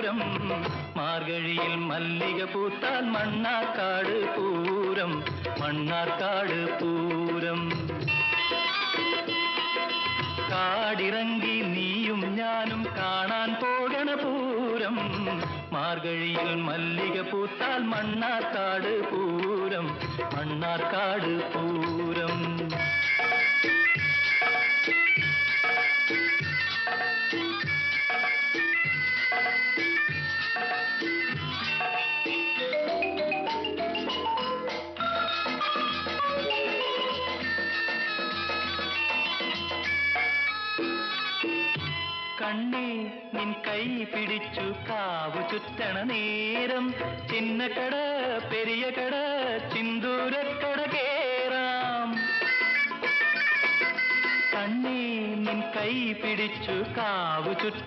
പൂരം മാർഗഴിയിൽ മല്ലിക പൂത്താൽ മണ്ണാർക്കാട് പൂരം മണ്ണാർക്കാട് പൂരം കാടിറങ്ങി നീയും ഞാനും കാണാൻ പോകണ പൂരം മാർഗഴിയിൽ മല്ലിക പൂത്താൽ മണ്ണാർക്കാട് പൂരം മണ്ണാർക്കാട് പൂരം കണ്ണേ നിൻ കൈ പിടിച്ചു കാവു ചുറ്റണ നേരം ചിന്നക്കട പെരിയ കട ചിന്തൂരക്കട കേറാം കണ്ണേ നിൻ കൈ പിടിച്ചു കാവു